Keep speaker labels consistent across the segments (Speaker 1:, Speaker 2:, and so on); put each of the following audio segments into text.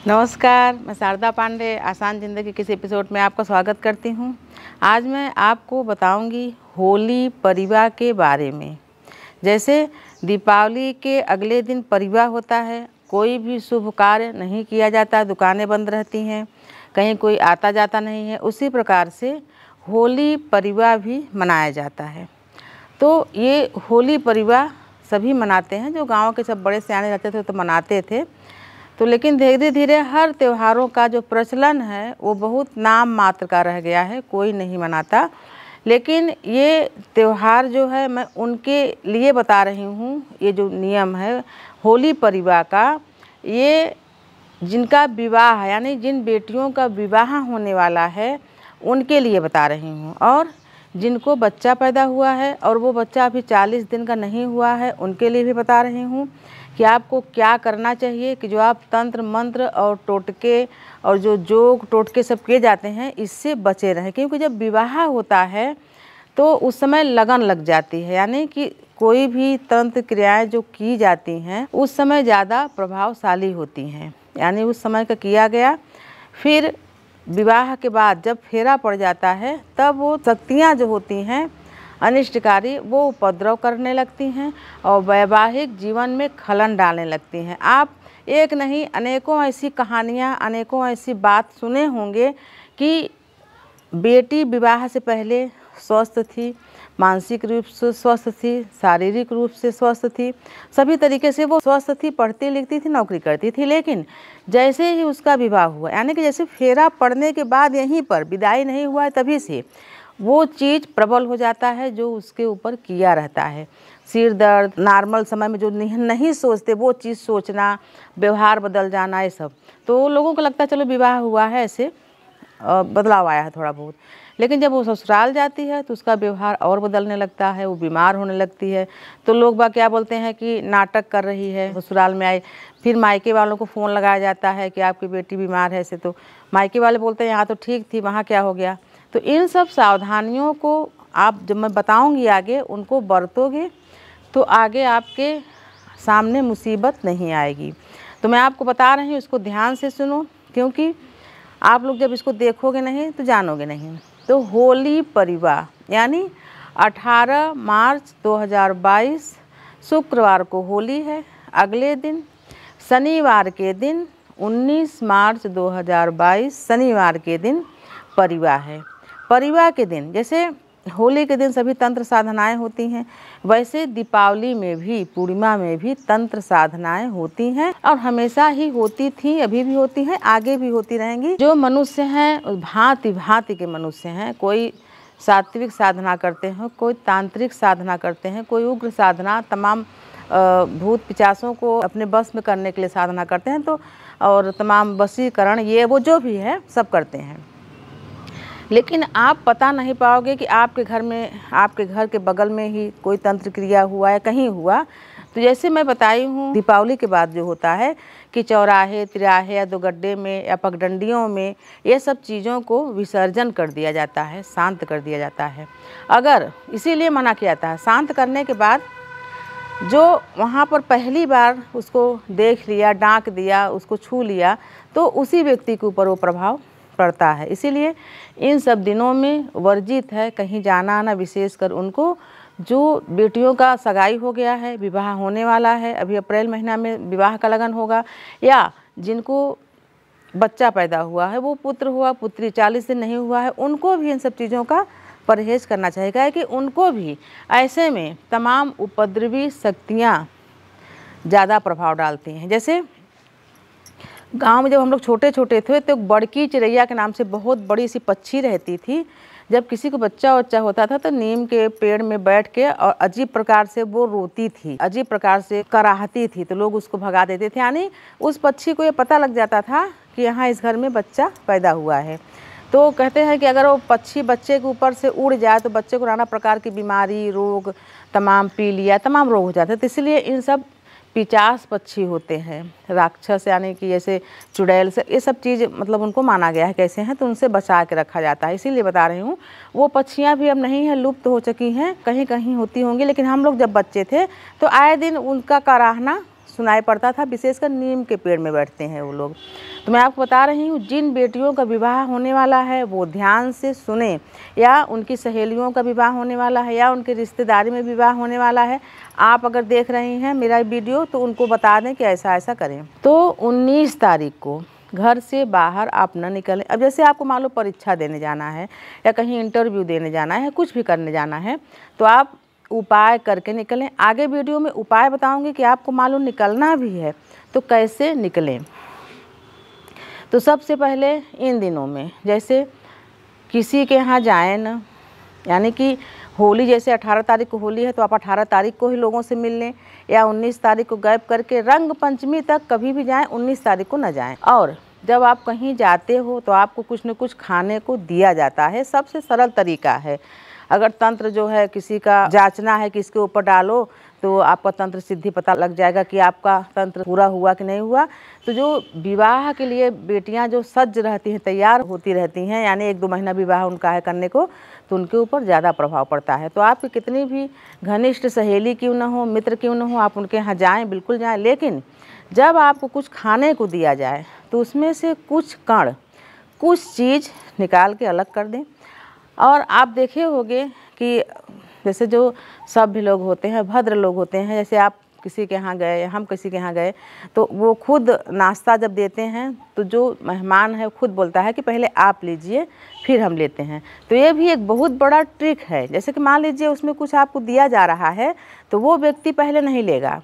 Speaker 1: नमस्कार, मैं शारदा पांडे आसान ज़िंदगी किसी एपिसोड में आपका स्वागत करती हूँ। आज मैं आपको बताऊँगी होली परिवा के बारे में। जैसे दीपावली के अगले दिन परिवा होता है, कोई भी शुभ कार्य नहीं किया जाता, दुकानें बंद रहती हैं, कहीं कोई आता जाता नहीं है। उसी प्रकार से होली परिवा भी मनाया जाता है। तो ये होली परिवा सभी मनाते हैं, जो गाँव के सब बड़े सयाने रहते थे तो मनाते थे। तो लेकिन धीरे धीरे हर त्योहारों का जो प्रचलन है वो बहुत नाम मात्र का रह गया है, कोई नहीं मनाता। लेकिन ये त्यौहार जो है मैं उनके लिए बता रही हूँ। ये जो नियम है होली परिवा का, ये जिनका विवाह है यानी जिन बेटियों का विवाह होने वाला है उनके लिए बता रही हूँ, और जिनको बच्चा पैदा हुआ है और वो बच्चा अभी 40 दिन का नहीं हुआ है उनके लिए भी बता रही हूँ कि आपको क्या करना चाहिए कि जो आप तंत्र मंत्र और टोटके और जो जोग टोटके सब किए जाते हैं इससे बचे रहें। क्योंकि जब विवाह होता है तो उस समय लगन लग जाती है, यानी कि कोई भी तंत्र क्रियाएं जो की जाती हैं उस समय ज़्यादा प्रभावशाली होती हैं। यानी उस समय का किया गया, फिर विवाह के बाद जब फेरा पड़ जाता है तब वो शक्तियाँ जो होती हैं अनिष्टकारी वो उपद्रव करने लगती हैं और वैवाहिक जीवन में खलन डालने लगती हैं। आप एक नहीं अनेकों ऐसी कहानियाँ, अनेकों ऐसी बात सुने होंगे कि बेटी विवाह से पहले स्वस्थ थी, मानसिक रूप से स्वस्थ थी, शारीरिक रूप से स्वस्थ थी, सभी तरीके से वो स्वस्थ थी, पढ़ती लिखती थी, नौकरी करती थी। लेकिन जैसे ही उसका विवाह हुआ, यानी कि जैसे फेरा पड़ने के बाद यहीं पर विदाई नहीं हुआ है तभी से वो चीज़ प्रबल हो जाता है जो उसके ऊपर किया रहता है। सिर दर्द, नॉर्मल समय में जो नहीं सोचते वो चीज़ सोचना, व्यवहार बदल जाना, ये सब। तो लोगों को लगता है चलो विवाह हुआ है, ऐसे बदलाव आया है थोड़ा बहुत। लेकिन जब वो ससुराल जाती है तो उसका व्यवहार और बदलने लगता है, वो बीमार होने लगती है। तो लोग बाग क्या बोलते हैं कि नाटक कर रही है, ससुराल में आई। फिर मायके वालों को फ़ोन लगाया जाता है कि आपकी बेटी बीमार है ऐसे। तो मायके वाले बोलते हैं यहाँ तो ठीक थी, वहाँ क्या हो गया। तो इन सब सावधानियों को आप जब मैं बताऊंगी आगे उनको बरतोगे तो आगे आपके सामने मुसीबत नहीं आएगी। तो मैं आपको बता रही हूँ, इसको ध्यान से सुनो, क्योंकि आप लोग जब इसको देखोगे नहीं तो जानोगे नहीं। तो होली परिवा यानी 18 मार्च 2022 शुक्रवार को होली है। अगले दिन शनिवार के दिन 19 मार्च 2022 शनिवार के दिन परिवा है। परिवा के दिन जैसे होली के दिन सभी तंत्र साधनाएं होती हैं, वैसे दीपावली में भी, पूर्णिमा में भी तंत्र साधनाएं होती हैं और हमेशा ही होती थी, अभी भी होती हैं, आगे भी होती रहेंगी। जो मनुष्य हैं भांति भांति के मनुष्य हैं। कोई सात्विक साधना करते हैं, कोई तांत्रिक साधना करते हैं, कोई उग्र साधना, तमाम भूत पिचासों को अपने बस में करने के लिए साधना करते हैं, तो और तमाम वशीकरण ये वो जो भी है सब करते हैं। लेकिन आप पता नहीं पाओगे कि आपके घर में, आपके घर के बगल में ही कोई तंत्र क्रिया हुआ है, कहीं हुआ। तो जैसे मैं बताई हूँ दीपावली के बाद जो होता है कि चौराहे, तिराहे या दो गड्ढे में या पगडंडियों में ये सब चीज़ों को विसर्जन कर दिया जाता है, शांत कर दिया जाता है। अगर इसीलिए मना किया जाता है, शांत करने के बाद जो वहाँ पर पहली बार उसको देख लिया, डांक दिया, उसको छू लिया, तो उसी व्यक्ति के ऊपर वो प्रभाव पड़ता है। इसीलिए इन सब दिनों में वर्जित है कहीं जाना आना, विशेषकर उनको जो बेटियों का सगाई हो गया है, विवाह होने वाला है, अभी अप्रैल महीना में विवाह का लगन होगा, या जिनको बच्चा पैदा हुआ है, वो पुत्र हुआ, पुत्री 40 दिन नहीं हुआ है, उनको भी इन सब चीज़ों का परहेज करना चाहिए कि उनको भी ऐसे में तमाम उपद्रवी शक्तियाँ ज़्यादा प्रभाव डालती हैं। जैसे गांव में जब हम लोग छोटे छोटे थे तो बड़की चिड़ैया के नाम से बहुत बड़ी सी पक्षी रहती थी। जब किसी को बच्चा होता था तो नीम के पेड़ में बैठ के और अजीब प्रकार से वो रोती थी, अजीब प्रकार से कराहती थी, तो लोग उसको भगा देते थे। यानी उस पक्षी को ये पता लग जाता था कि यहाँ इस घर में बच्चा पैदा हुआ है। तो कहते हैं कि अगर वो पक्षी बच्चे के ऊपर से उड़ जाए तो बच्चे को नाना प्रकार की बीमारी, रोग, तमाम पीलिया, तमाम रोग हो जाते हैं। तो इसलिए इन सब पिचास पक्षी होते हैं, राक्षस यानी कि जैसे चुड़ैल से, ये सब चीज़ मतलब उनको माना गया है कैसे हैं, तो उनसे बचा के रखा जाता है। इसीलिए बता रही हूँ। वो पक्षियाँ भी अब नहीं हैं, लुप्त हो चुकी हैं, कहीं कहीं होती होंगी, लेकिन हम लोग जब बच्चे थे तो आए दिन उनका कराहना सुनाई पड़ता था, विशेषकर नीम के पेड़ में बैठते हैं वो लोग। तो मैं आपको बता रही हूँ, जिन बेटियों का विवाह होने वाला है वो ध्यान से सुने, या उनकी सहेलियों का विवाह होने वाला है या उनके रिश्तेदारी में विवाह होने वाला है, आप अगर देख रही हैं मेरा वीडियो तो उनको बता दें कि ऐसा ऐसा करें। तो 19 तारीख को घर से बाहर आप न निकलें। अब जैसे आपको मान लो परीक्षा देने जाना है या कहीं इंटरव्यू देने जाना है, कुछ भी करने जाना है, तो आप उपाय करके निकलें। आगे वीडियो में उपाय बताऊंगी कि आपको मालूम निकलना भी है तो कैसे निकलें। तो सबसे पहले इन दिनों में जैसे किसी के यहाँ जाएं न, यानी कि होली जैसे 18 तारीख को होली है तो आप 18 तारीख को ही लोगों से मिल लें, या 19 तारीख को गैप करके रंग पंचमी तक कभी भी जाएं, 19 तारीख को न जाएं। और जब आप कहीं जाते हो तो आपको कुछ न कुछ खाने को दिया जाता है। सबसे सरल तरीका है, अगर तंत्र जो है किसी का जांचना है कि इसके ऊपर डालो तो आपका तंत्र सिद्धि पता लग जाएगा कि आपका तंत्र पूरा हुआ कि नहीं हुआ। तो जो विवाह के लिए बेटियां जो सज्ज रहती हैं, तैयार होती रहती हैं, यानी 1-2 महीना विवाह उनका है करने को, तो उनके ऊपर ज़्यादा प्रभाव पड़ता है। तो आपकी कितनी भी घनिष्ठ सहेली क्यों न हो, मित्र क्यों न हो, आप उनके यहाँ जाएँ, बिल्कुल जाएँ। लेकिन जब आपको कुछ खाने को दिया जाए तो उसमें से कुछ कण, कुछ चीज़ निकाल के अलग कर दें। और आप देखे होंगे कि जैसे जो सभ्य लोग होते हैं, भद्र लोग होते हैं, जैसे आप किसी के यहाँ गए, हम किसी के यहाँ गए, तो वो खुद नाश्ता जब देते हैं तो जो मेहमान है खुद बोलता है कि पहले आप लीजिए फिर हम लेते हैं। तो ये भी एक बहुत बड़ा ट्रिक है। जैसे कि मान लीजिए उसमें कुछ आपको दिया जा रहा है तो वो व्यक्ति पहले नहीं लेगा,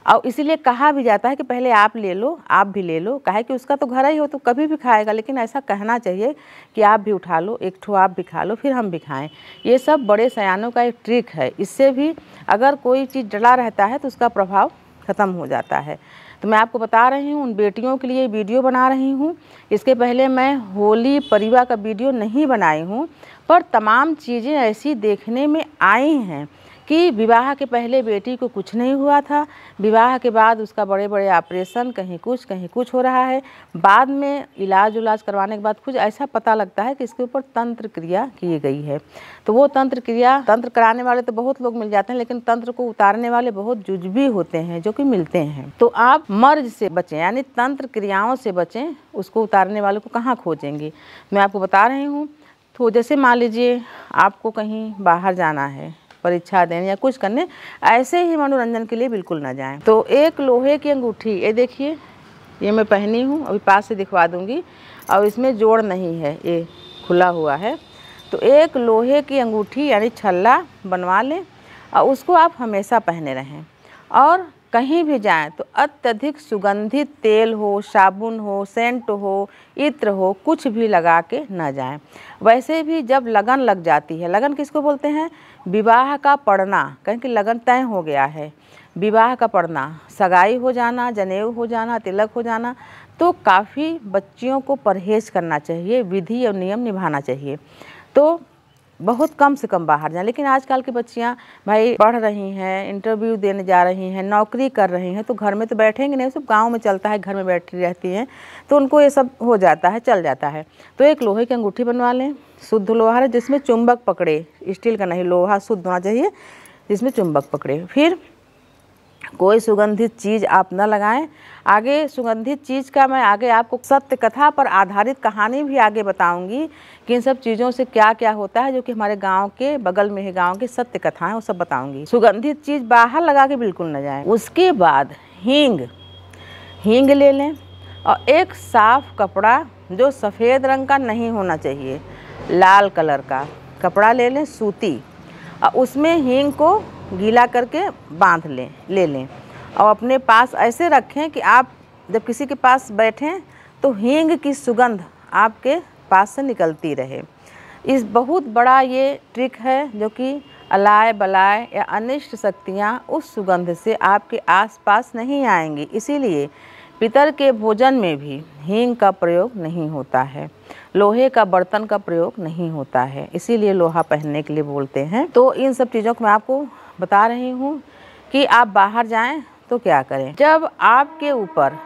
Speaker 1: और इसीलिए कहा भी जाता है कि पहले आप ले लो, आप भी ले लो। काहे कि उसका तो घर ही हो तो कभी भी खाएगा, लेकिन ऐसा कहना चाहिए कि आप भी उठा लो, एक ठो आप भी खा लो फिर हम भी खाएं। ये सब बड़े सयानों का एक ट्रिक है। इससे भी अगर कोई चीज़ डला रहता है तो उसका प्रभाव ख़त्म हो जाता है। तो मैं आपको बता रही हूँ, उन बेटियों के लिए वीडियो बना रही हूँ। इसके पहले मैं होली परिवा का वीडियो नहीं बनाई हूँ, पर तमाम चीज़ें ऐसी देखने में आई हैं कि विवाह के पहले बेटी को कुछ नहीं हुआ था, विवाह के बाद उसका बड़े बड़े ऑपरेशन, कहीं कुछ हो रहा है, बाद में इलाज करवाने के बाद कुछ ऐसा पता लगता है कि इसके ऊपर तंत्र क्रिया की गई है। तो वो तंत्र कराने वाले तो बहुत लोग मिल जाते हैं, लेकिन तंत्र को उतारने वाले बहुत जुजबी होते हैं जो कि मिलते हैं। तो आप मर्ज से बचें, यानी तंत्र क्रियाओं से बचें, उसको उतारने वाले को कहाँ खोजेंगे। मैं आपको बता रही हूँ। तो जैसे मान लीजिए आपको कहीं बाहर जाना है, परीक्षा देने या कुछ करने, ऐसे ही मनोरंजन के लिए बिल्कुल ना जाएं। तो एक लोहे की अंगूठी, ये देखिए, ये मैं पहनी हूँ, अभी पास से दिखवा दूँगी, और इसमें जोड़ नहीं है, ये खुला हुआ है। तो एक लोहे की अंगूठी यानी छल्ला बनवा लें और उसको आप हमेशा पहने रहें। और कहीं भी जाएं तो अत्यधिक सुगंधित तेल हो, साबुन हो, सेंट हो, इत्र हो, कुछ भी लगा के ना जाएं। वैसे भी जब लगन लग जाती है, लगन किसको बोलते हैं, विवाह का पड़ना, कहें कि लगन तय हो गया है, विवाह का पड़ना, सगाई हो जाना, जनेऊ हो जाना, तिलक हो जाना, तो काफ़ी बच्चियों को परहेज़ करना चाहिए, विधि और नियम निभाना चाहिए। तो बहुत कम से कम बाहर जाएं। लेकिन आजकल की बच्चियां भाई पढ़ रही हैं, इंटरव्यू देने जा रही हैं, नौकरी कर रही हैं, तो घर में तो बैठेंगे नहीं, सब गांव में चलता है, घर में बैठी रहती हैं, तो उनको ये सब हो जाता है, चल जाता है। तो एक लोहे की अंगूठी बनवा लें, शुद्ध लोहा है, जिसमें चुंबक पकड़े, स्टील का नहीं, लोहा शुद्ध होना चाहिए जिसमें चुंबक पकड़े। फिर कोई सुगंधित चीज़ आप न लगाएं। आगे सुगंधित चीज़ का मैं आगे आपको सत्य कथा पर आधारित कहानी भी आगे बताऊंगी कि इन सब चीज़ों से क्या क्या होता है, जो कि हमारे गांव के बगल में ही गांव की सत्य कथा है, वो सब बताऊंगी। सुगंधित चीज़ बाहर लगा के बिल्कुल न जाएं। उसके बाद हींग ले लें, और एक साफ कपड़ा जो सफ़ेद रंग का नहीं होना चाहिए, लाल कलर का कपड़ा ले लें, सूती, और उसमें हींग को गीला करके बांध ले लें, और अपने पास ऐसे रखें कि आप जब किसी के पास बैठें तो हींग की सुगंध आपके पास से निकलती रहे। इस बहुत बड़ा ये ट्रिक है, जो कि अलाय बलाय या अनिष्ट शक्तियाँ उस सुगंध से आपके आसपास नहीं आएंगी। इसीलिए पितर के भोजन में भी हींग का प्रयोग नहीं होता है, लोहे का बर्तन का प्रयोग नहीं होता है, इसीलिए लोहा पहनने के लिए बोलते हैं। तो इन सब चीज़ों को मैं आपको बता रही हूँ कि आप बाहर जाएं तो क्या करें। जब आपके ऊपर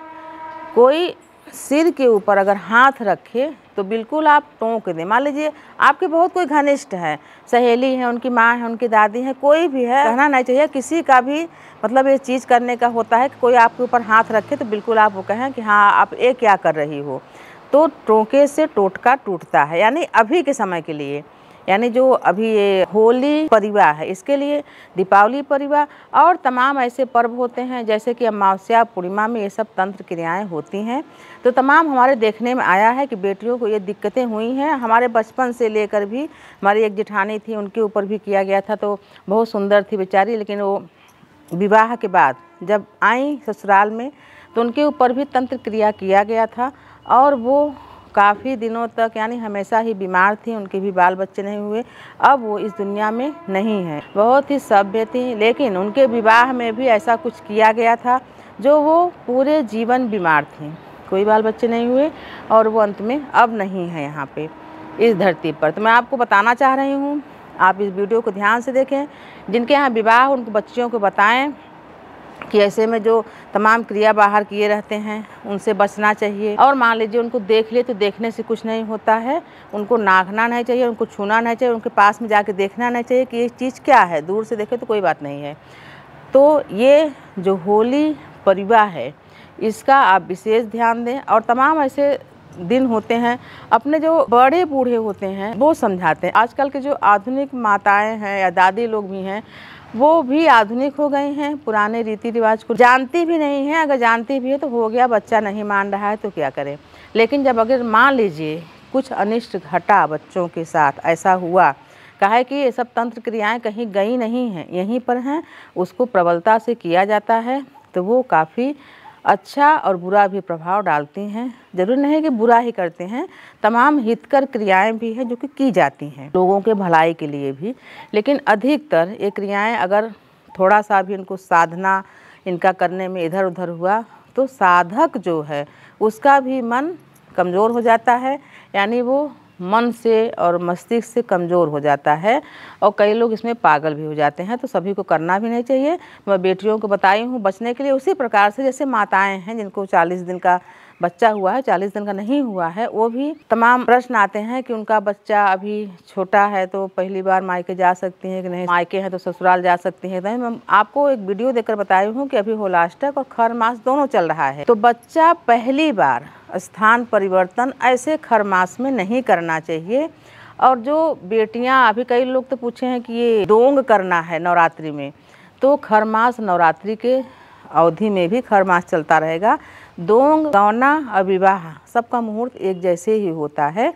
Speaker 1: कोई सिर के ऊपर अगर हाथ रखे तो बिल्कुल आप टोक दें। मान लीजिए आपके बहुत कोई घनिष्ठ है, सहेली है, उनकी माँ है, उनकी दादी है, कोई भी है, कहना नहीं चाहिए किसी का भी मतलब ये चीज़ करने का होता है कि कोई आपके ऊपर हाथ रखे तो बिल्कुल आप वो कहें कि हाँ आप ये क्या कर रही हो। तो टोके से टोटका टूटता है, यानी अभी के समय के लिए, यानी जो अभी ये होली परिवार है इसके लिए, दीपावली परिवार और तमाम ऐसे पर्व होते हैं जैसे कि अमावस्या पूर्णिमा में ये सब तंत्र क्रियाएं होती हैं। तो तमाम हमारे देखने में आया है कि बेटियों को ये दिक्कतें हुई हैं। हमारे बचपन से लेकर भी हमारी एक जेठानी थी, उनके ऊपर भी किया गया था, तो बहुत सुंदर थी बेचारी, लेकिन वो विवाह के बाद जब आई ससुराल में तो उनके ऊपर भी तंत्र क्रिया किया गया था और वो काफ़ी दिनों तक यानी हमेशा ही बीमार थी, उनके भी बाल बच्चे नहीं हुए। अब वो इस दुनिया में नहीं है। बहुत ही सभ्य थी, लेकिन उनके विवाह में भी ऐसा कुछ किया गया था जो वो पूरे जीवन बीमार थी, कोई बाल बच्चे नहीं हुए और वो अंत में अब नहीं है यहाँ पे इस धरती पर। तो मैं आपको बताना चाह रही हूँ, आप इस वीडियो को ध्यान से देखें। जिनके यहाँ विवाह उनको बच्चियों को बताएं कि ऐसे में जो तमाम क्रिया बाहर किए रहते हैं उनसे बचना चाहिए। और मान लीजिए उनको देख ले तो देखने से कुछ नहीं होता है, उनको नाकना नहीं चाहिए, उनको छूना नहीं चाहिए, उनके पास में जाके देखना नहीं चाहिए कि ये चीज़ क्या है। दूर से देखे तो कोई बात नहीं है। तो ये जो होली परिवार है इसका आप विशेष ध्यान दें। और तमाम ऐसे दिन होते हैं, अपने जो बड़े बूढ़े होते हैं वो समझाते हैं। आजकल के जो आधुनिक माताएं हैं या दादी लोग भी हैं वो भी आधुनिक हो गई हैं, पुराने रीति रिवाज को जानती भी नहीं है। अगर जानती भी है तो हो गया, बच्चा नहीं मान रहा है तो क्या करें। लेकिन जब अगर मान लीजिए कुछ अनिष्ट घटा बच्चों के साथ, ऐसा हुआ, कहा कि ये सब तंत्र क्रियाएं कहीं गई नहीं हैं, यहीं पर हैं, उसको प्रबलता से किया जाता है तो वो काफ़ी अच्छा और बुरा भी प्रभाव डालती हैं। जरूरी नहीं है कि बुरा ही करते हैं, तमाम हितकर क्रियाएं भी हैं जो कि की जाती हैं लोगों के भलाई के लिए भी। लेकिन अधिकतर ये क्रियाएं अगर थोड़ा सा भी इनको साधना इनका करने में इधर उधर हुआ तो साधक जो है उसका भी मन कमज़ोर हो जाता है, यानी वो मन से और मस्तिष्क से कमज़ोर हो जाता है और कई लोग इसमें पागल भी हो जाते हैं। तो सभी को करना भी नहीं चाहिए। मैं बेटियों को बताई हूँ बचने के लिए, उसी प्रकार से जैसे माताएं हैं जिनको 40 दिन का बच्चा हुआ है, 40 दिन का नहीं हुआ है, वो भी तमाम प्रश्न आते हैं कि उनका बच्चा अभी छोटा है तो पहली बार मायके जा सकती हैं कि नहीं, मायके हैं तो ससुराल जा सकती हैं। तो मैं आपको एक वीडियो देकर बताई हूँ कि अभी होलाष्टक और खर मास दोनों चल रहा है, तो बच्चा पहली बार स्थान परिवर्तन ऐसे खर मास में नहीं करना चाहिए। और जो बेटियां, अभी कई लोग तो पूछे हैं कि ये डोंग करना है नवरात्रि में, तो खर मास नवरात्रि के अवधि में भी खर मास चलता रहेगा। डोंग, गौना और विवाह सबका मुहूर्त एक जैसे ही होता है।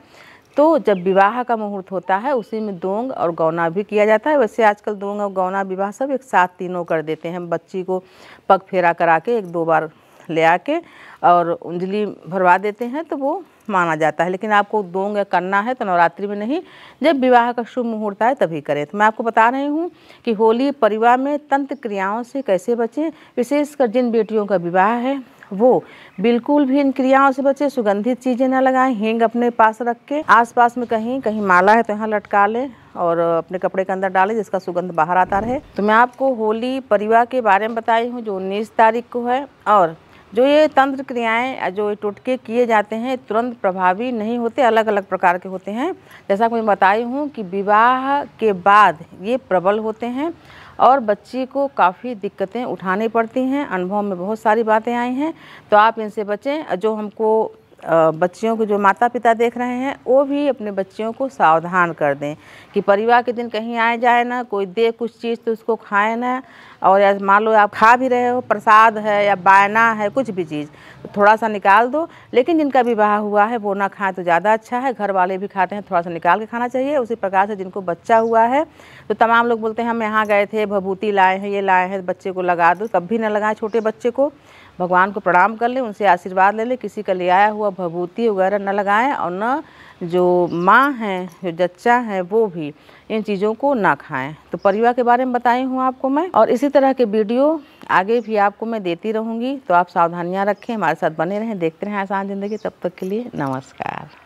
Speaker 1: तो जब विवाह का मुहूर्त होता है उसी में डोंग और गौना भी किया जाता है। वैसे आजकल डोंग और गौना विवाह सब एक साथ तीनों कर देते हैं। बच्ची को पग फेरा करा के 1-2 बार ले आके और उंजली भरवा देते हैं तो वो माना जाता है। लेकिन आपको डोंग करना है तो नवरात्रि में नहीं, जब विवाह का शुभ मुहूर्त आए तभी करें। तो मैं आपको बता रही हूँ कि होली परिवार में तंत्र क्रियाओं से कैसे बचें। विशेषकर जिन बेटियों का विवाह है वो बिल्कुल भी इन क्रियाओं से बचे। सुगंधित चीज़ें न लगाएं, हींग अपने पास रख के आसपास में कहीं कहीं माला है तो यहाँ लटका लें और अपने कपड़े के अंदर डालें जिसका सुगंध बाहर आता रहे। तो मैं आपको होली परिवार के बारे में बताई हूँ जो 19 तारीख को है। और जो ये तंत्र क्रियाएं, जो ये टोटके किए जाते हैं तुरंत प्रभावी नहीं होते, अलग अलग प्रकार के होते हैं। जैसा कि मैं बताई हूँ कि विवाह के बाद ये प्रबल होते हैं और बच्ची को काफ़ी दिक्कतें उठानी पड़ती हैं। अनुभव में बहुत सारी बातें आई हैं, तो आप इनसे बचें। जो हमको बच्चियों को जो माता पिता देख रहे हैं वो भी अपने बच्चियों को सावधान कर दें कि परिवार के दिन कहीं आए जाए ना, कोई दे कुछ चीज़ तो उसको खाएं ना। और या मान लो आप खा भी रहे हो, प्रसाद है या बायना है, कुछ भी चीज़ तो थोड़ा सा निकाल दो। लेकिन जिनका विवाह हुआ है वो ना खाएं तो ज़्यादा अच्छा है। घर वाले भी खाते हैं, थोड़ा सा निकाल के खाना चाहिए। उसी प्रकार से जिनको बच्चा हुआ है तो तमाम लोग बोलते हैं हम यहाँ गए थे, भभूति लाए हैं, ये लाए हैं, बच्चे को लगा दो। कभी ना लगाएं छोटे बच्चे को। भगवान को प्रणाम कर लें, उनसे आशीर्वाद ले लें। किसी का ले आया हुआ भभूति वगैरह न लगाएं और न जो माँ हैं, जो जच्चा हैं, वो भी इन चीज़ों को ना खाएं। तो परिवार के बारे में बताई हूँ आपको मैं, और इसी तरह के वीडियो आगे भी आपको मैं देती रहूँगी। तो आप सावधानियाँ रखें, हमारे साथ बने रहें, देखते रहें आसान ज़िंदगी। तब तक के लिए नमस्कार।